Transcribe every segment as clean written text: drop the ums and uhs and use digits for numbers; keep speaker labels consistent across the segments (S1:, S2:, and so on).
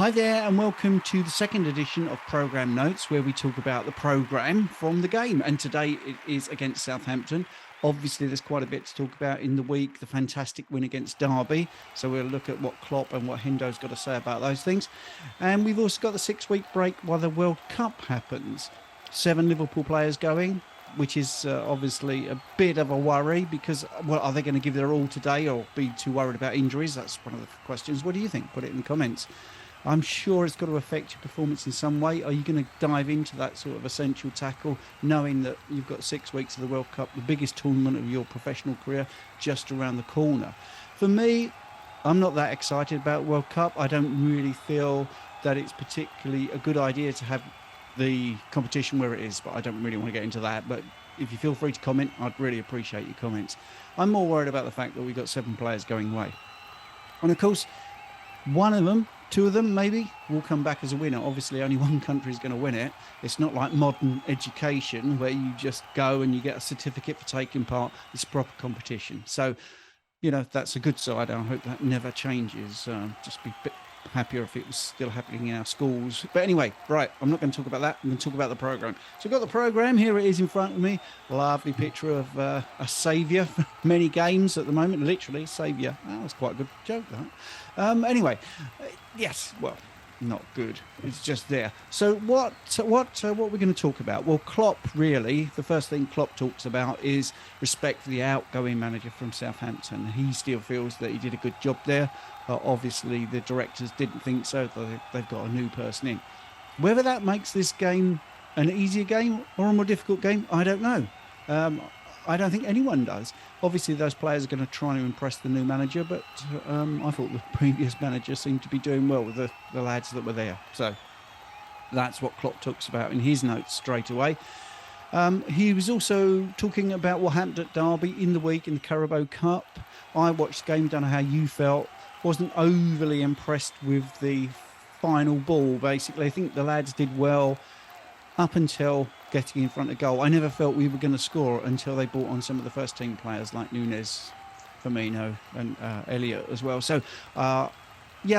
S1: Hi there, and welcome to the second edition of Programme Notes, where we talk about the programme from the game. And today it is against Southampton. Obviously, there's quite a bit to talk about in the week, the fantastic win against Derby. So we'll look at what Klopp and what Hendo's got to say about those things. And we've also got the 6-week break while the World Cup happens. 7 Liverpool players going, which is obviously a bit of a worry because, well, are they going to give their all today or be too worried about injuries? That's one of the questions. What do you think? Put it in the comments. I'm sure it's got to affect your performance in some way. Are you going to dive into that sort of essential tackle, knowing that you've got 6 weeks of the World Cup, the biggest tournament of your professional career, just around the corner? For me, I'm not that excited about World Cup. I don't really feel that it's particularly a good idea to have the competition where it is, but I don't really want to get into that. But if you feel free to comment, I'd really appreciate your comments. I'm more worried about the fact that we've got 7 players going away. And of course, one of them, 2 of them maybe, will come back as a winner. Obviously, only one country is going to win it. It's not like modern education where you just go and you get a certificate for taking part. It's proper competition. So, that's a good side. I hope that never changes. Just be a bit happier if it was still happening in our schools. But anyway, right, I'm not going to talk about that. I'm going to talk about the programme. So I've got the programme. Here it is in front of me. Lovely picture of a saviour for many games at the moment. Literally, saviour. That was quite a good joke, that. Anyway, yes, well, not good. It's just there. So what we're going to talk about? Well, Klopp, really, the first thing Klopp talks about is respect for the outgoing manager from Southampton. He still feels that he did a good job there. Obviously, the directors didn't think so. They've got a new person in. Whether that makes this game an easier game or a more difficult game, I don't know. I don't think anyone does. Obviously, those players are going to try to impress the new manager, but I thought the previous manager seemed to be doing well with the lads that were there. So that's what Klopp talks about in his notes straight away. He was also talking about what happened at Derby in the week in the Carabao Cup. I watched the game, don't know how you felt. Wasn't overly impressed with the final ball, basically. I think the lads did well up until getting in front of goal. I never felt we were going to score until they brought on some of the first team players like Nunez, Firmino and Elliott as well. So, I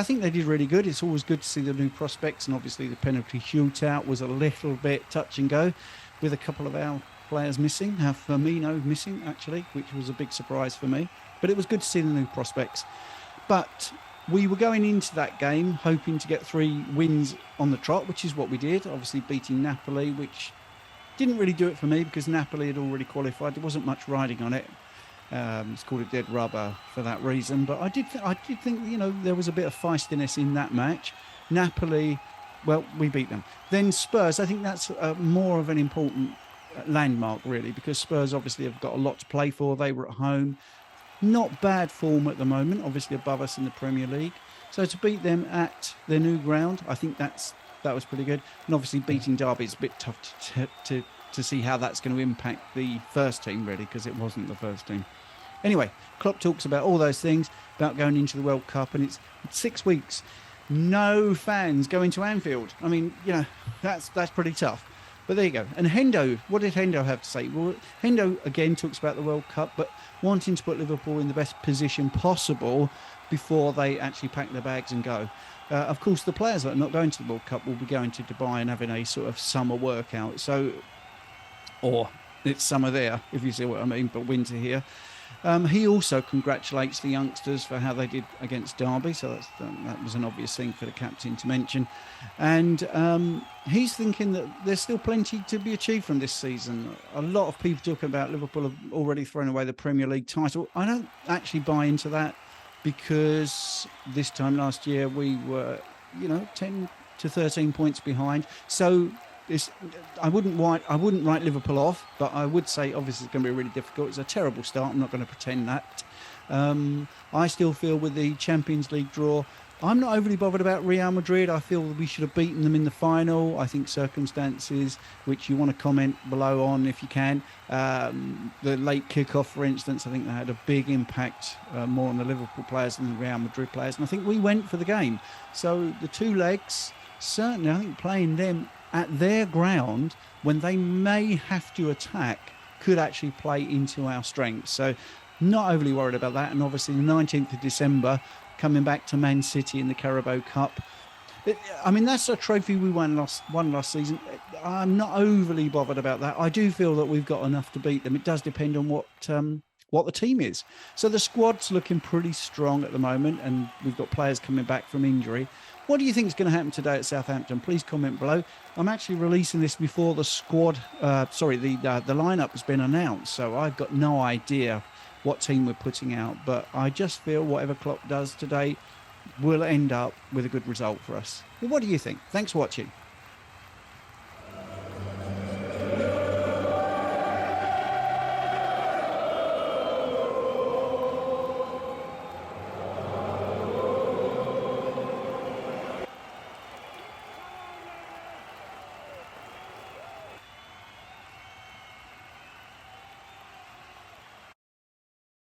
S1: think they did really good. It's always good to see the new prospects, and obviously the penalty shootout was a little bit touch and go with a couple of our players missing. Firmino missing, actually, which was a big surprise for me. But it was good to see the new prospects. But we were going into that game hoping to get 3 wins on the trot, which is what we did, obviously beating Napoli, which didn't really do it for me because Napoli had already qualified. There wasn't much riding on it. It's called a dead rubber for that reason. But I did think, there was a bit of feistiness in that match. Napoli, well, we beat them. Then Spurs, I think that's more of an important landmark, really, because Spurs obviously have got a lot to play for. They were at home. Not bad form at the moment, obviously above us in the Premier League. So to beat them at their new ground, I think that was pretty good. And obviously beating Derby is a bit tough to see how that's going to impact the first team, really, because it wasn't the first team. Anyway, Klopp talks about all those things, about going into the World Cup, and it's 6 weeks. No fans going to Anfield. I mean, that's pretty tough. But there you go. And Hendo, what did Hendo have to say? Well, Hendo, again, talks about the World Cup, but wanting to put Liverpool in the best position possible before they actually pack their bags and go. Of course, the players that are not going to the World Cup will be going to Dubai and having a sort of summer workout. Or it's summer there, if you see what I mean, but winter here. He also congratulates the youngsters for how they did against Derby, so that was an obvious thing for the captain to mention. And he's thinking that there's still plenty to be achieved from this season. A lot of people talking about Liverpool have already thrown away the Premier League title. I don't actually buy into that because this time last year we were, 10 to 13 points behind. So I wouldn't write Liverpool off, but I would say obviously it's going to be really difficult. It's a terrible start. I'm not going to pretend that. I still feel with the Champions League draw, I'm not overly bothered about Real Madrid. I feel we should have beaten them in the final. I think circumstances, which you want to comment below on if you can. The late kickoff, for instance, I think that had a big impact more on the Liverpool players than the Real Madrid players. And I think we went for the game. So the 2 legs, certainly I think playing them at their ground when they may have to attack could actually play into our strengths. So not overly worried about that. And obviously the 19th of December, coming back to Man City in the Carabao Cup, I mean, that's a trophy we won last season. I'm not overly bothered about that. I do feel that we've got enough to beat them. It does depend on what the team is. So the squad's looking pretty strong at the moment, and we've got players coming back from injury. What do you think is going to happen today at Southampton? Please comment below. I'm actually releasing this before the the lineup has been announced, so I've got no idea what team we're putting out. But I just feel whatever Klopp does today will end up with a good result for us. Well, what do you think? Thanks for watching.